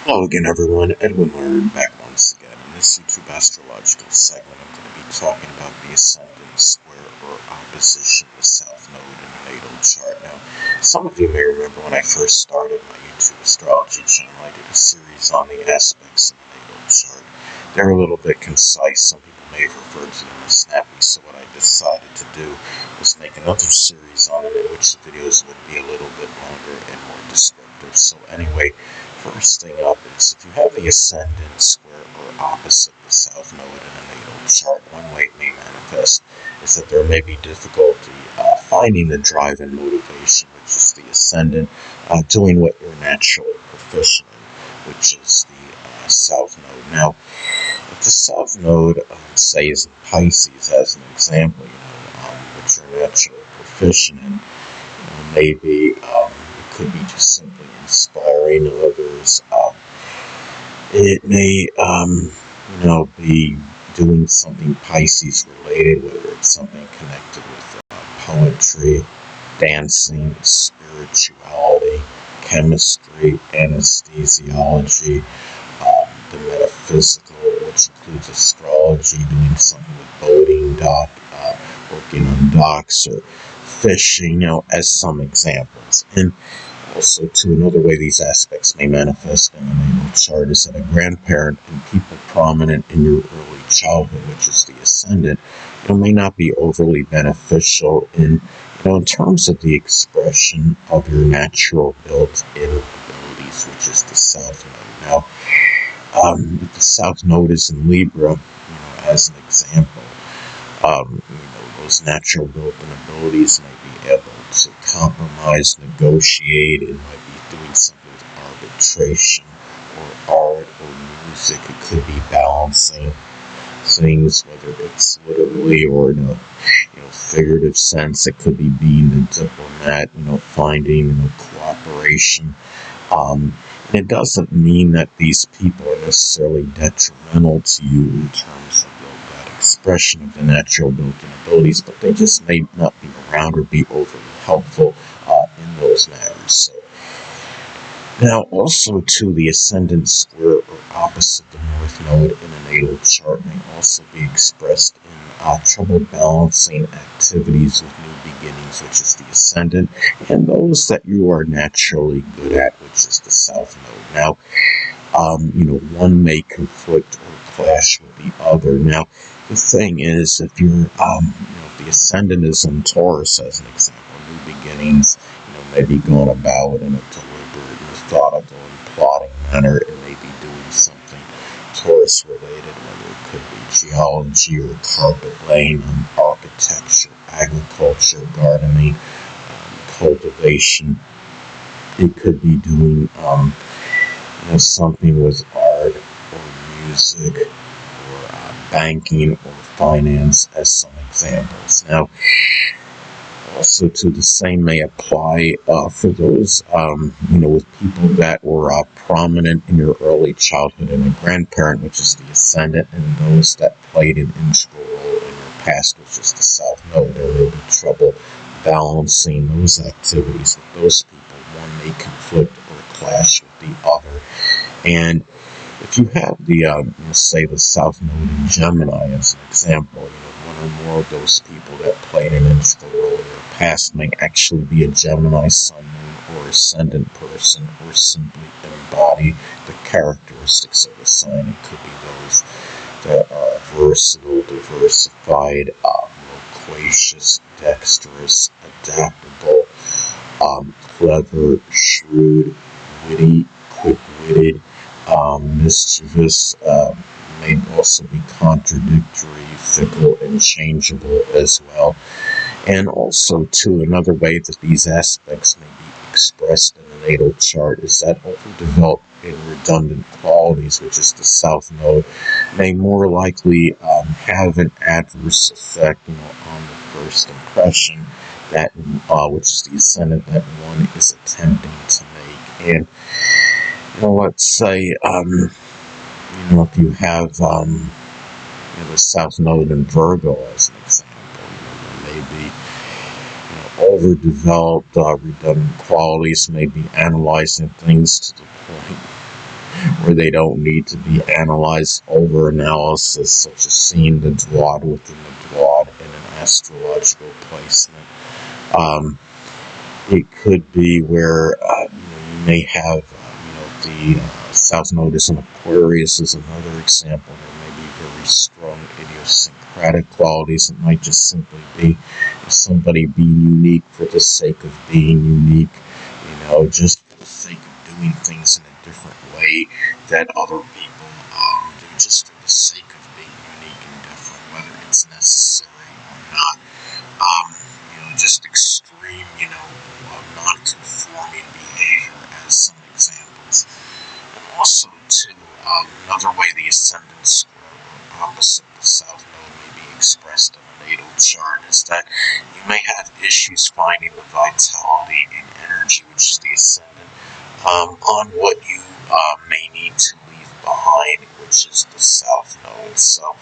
Hello again, everyone. Edwin Leonard back once again. In this YouTube astrological segment, I'm going to be talking about the ascendant, square, or opposition of the South Node in the natal chart. Now, some of you may remember when I first started my YouTube astrology channel, I did a series on the aspects of the natal chart. They're a little bit concise. Some people may have referred to them as snappy, so what I decided to do was make another series on it in which the videos would be a little bit longer and more descriptive. So anyway, first thing up is if you have the ascendant, square, or opposite the South Node in a natal chart, one way it may manifest is that there may be difficulty finding the drive and motivation, which is the ascendant, doing what you're naturally proficient in, which is the South Node. Now, if the South Node, say, is in Pisces, as an example, which you're naturally proficient in, maybe it could be just simply inspiring others. It may, be doing something Pisces related, whether it's something connected with poetry, dancing, spirituality, chemistry, anesthesiology, the metaphysical, which includes astrology, doing something with boating, working on docks, or fishing, as some examples. And also, to another way these aspects may manifest in the natal chart is that a grandparent and people prominent in your early childhood, which is the ascendant, may not be overly beneficial in terms of the expression of your natural built-in abilities, which is the South Node. Now, if the South Node is in Libra, as an example, those natural built-in abilities may be able to compromise, negotiate. It might be doing something with arbitration or art or music. It could be balancing things, whether it's literally or in a figurative sense. It could be being the diplomat, finding cooperation. And it doesn't mean that these people are necessarily detrimental to you in terms of that expression of the natural built-in abilities, but they just may not be around or be overly helpful in those matters. So, now, also to the ascendant, square, or opposite the North Node in a natal chart may also be expressed in trouble balancing activities with new beginnings, which is the ascendant, and those that you are naturally good at, which is the South Node. Now, one may conflict or clash with the other. Now, the thing is, if you're, if the ascendant is in Taurus, as an example, new beginnings, may be going about in a deliberate, methodical, and plotting manner, and maybe doing something Taurus related, whether it could be geology or carpet laying, architecture, agriculture, gardening, cultivation. It could be doing something with art or music or banking or finance, as some examples. Now, also, to the same may apply for those, with people that were prominent in your early childhood and a grandparent, which is the ascendant, and those that played an integral role in your past, which is the South Node. There will be trouble balancing those activities with those people. One may conflict or clash with the other. And if you have the, say, the South Node in Gemini as an example, one or more of those people that played an integral role in your past may actually be a Gemini, Sun, Moon, or Ascendant person, or simply embody the characteristics of the sign. It could be those that are versatile, diversified, loquacious, dexterous, adaptable, clever, shrewd, witty, quick-witted, mischievous, may also be contradictory, fickle, and changeable as well. And also, too, another way that these aspects may be expressed in the natal chart is that overdeveloped and redundant qualities, which is the South Node, may more likely have an adverse effect, on the first impression that, which is the ascendant that one is attempting to make. And let's say, if you have, the South Node in Virgo as an example, there may be, overdeveloped, redundant qualities, may be analyzing things to the point where they don't need to be analyzed over analysis, such as seeing the Dwad within the Dwad in an astrological placement. It could be where you may have the South Node is in Aquarius is another example. There may be very strong idiosyncratic qualities. It might just simply be somebody being unique for the sake of being unique, just for the sake of doing things in a different way that other people do, just for the sake of being unique and different, whether it's necessary or not. Just extreme, non-conforming behavior as some examples. And also, too, another way the Ascendant square or opposite the South Node may be expressed in a natal chart is that you may have issues finding the vitality and energy, which is the Ascendant, on what you may need to leave behind, which is the South Node. So,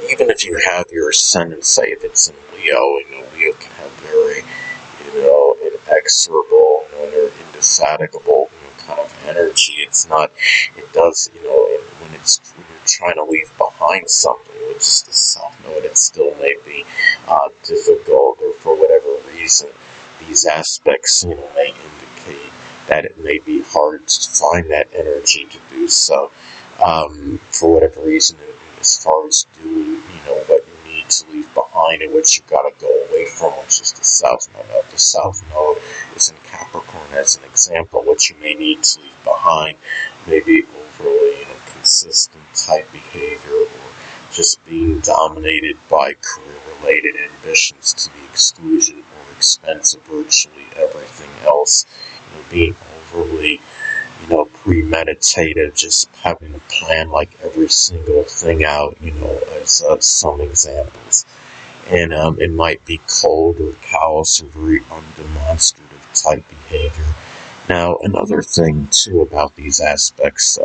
even if you have your Ascendant, say if it's in Leo, Leo can have very, inexorable, or indefatigable kind of energy. It's not, it does, when you're trying to leave behind something, which is the South Node, it still may be difficult, or for whatever reason, these aspects, may indicate that it may be hard to find that energy to do so, for whatever reason, as far as doing, what you need to leave behind and what you've got to go away from, which is the South Node. The South Node is in Capricorn as an example. What you may need to leave behind may be overly, consistent type behavior, or just being dominated by career-related ambitions to the exclusion or expense of virtually everything else. Being overly premeditative, just having to plan like every single thing out, as some examples. And it might be cold or callous or very undemonstrative type behavior. Now, another thing too about these aspects,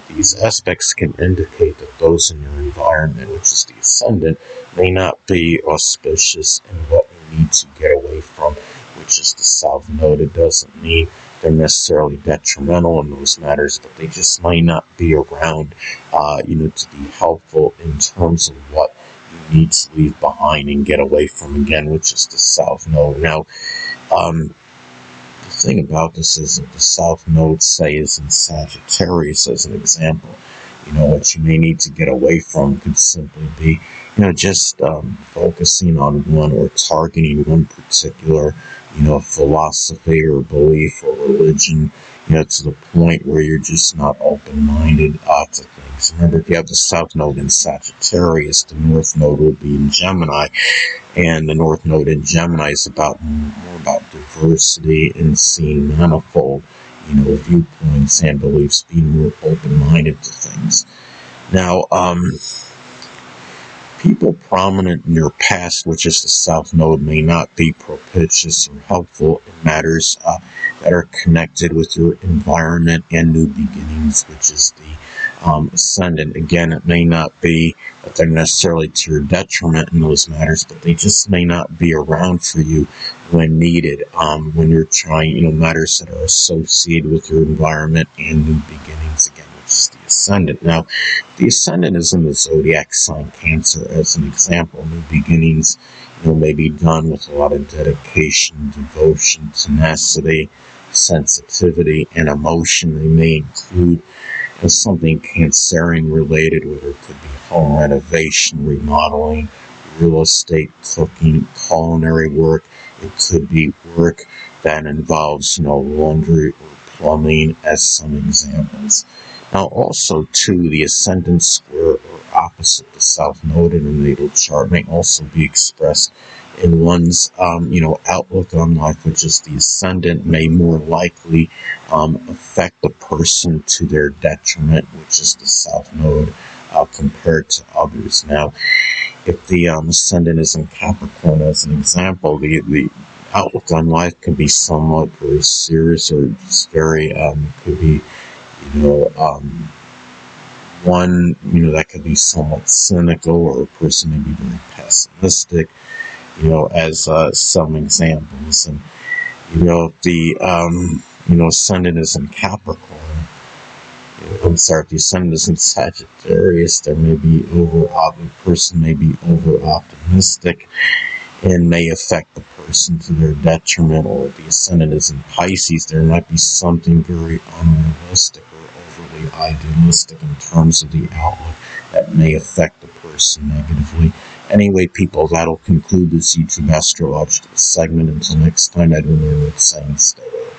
these aspects can indicate that those in your environment, which is the Ascendant, may not be auspicious in what you need to get away from, which is the South Node. It doesn't mean they're necessarily detrimental in those matters, but they just might not be around, to be helpful in terms of what you need to leave behind and get away from again, which is the South Node. Now, the thing about this is that the South Node, say, is in Sagittarius as an example. What you may need to get away from could simply be, just focusing on one or targeting one particular, philosophy or belief or religion, to the point where you're just not open-minded to things. Remember, if you have the South Node in Sagittarius, the North Node will be in Gemini, and the North Node in Gemini is more about diversity and seeing manifold, viewpoints and beliefs, being more open-minded to things. Now, people prominent in your past, which is the South Node, may not be propitious or helpful in matters that are connected with your environment and new beginnings, which is the Ascendant. Again, it may not be that they're necessarily to your detriment in those matters, but they just may not be around for you when needed, when you're trying, matters that are associated with your environment and new beginnings, again, which is the Ascendant. Now, the Ascendant is in the zodiac sign Cancer as an example. New beginnings, may be done with a lot of dedication, devotion, tenacity, sensitivity, and emotion. They may include something Cancerian related, whether it could be home renovation, remodeling, real estate, cooking, culinary work. It could be work that involves, laundry or plumbing, as some examples. Now, also, too, the Ascendant square or opposite the South Node in a natal chart may also be expressed in one's, outlook on life, which is the Ascendant may more likely affect the person to their detriment, which is the South Node, compared to others. Now, if the Ascendant is in Capricorn, as an example, the outlook on life can be somewhat very serious, or just very, could be, one, that could be somewhat cynical, or a person may be very pessimistic, as some examples. And, the Ascendant is in Capricorn. The Ascendant is in Sagittarius. There may be the person may be over optimistic and may affect the person to their detriment. Or if the Ascendant is in Pisces, there might be something very unrealistic or overly idealistic in terms of the outlook that may affect the person negatively. Anyway, people, that'll conclude this YouTube astrological segment. Until next time, Edwin here with saying stay well.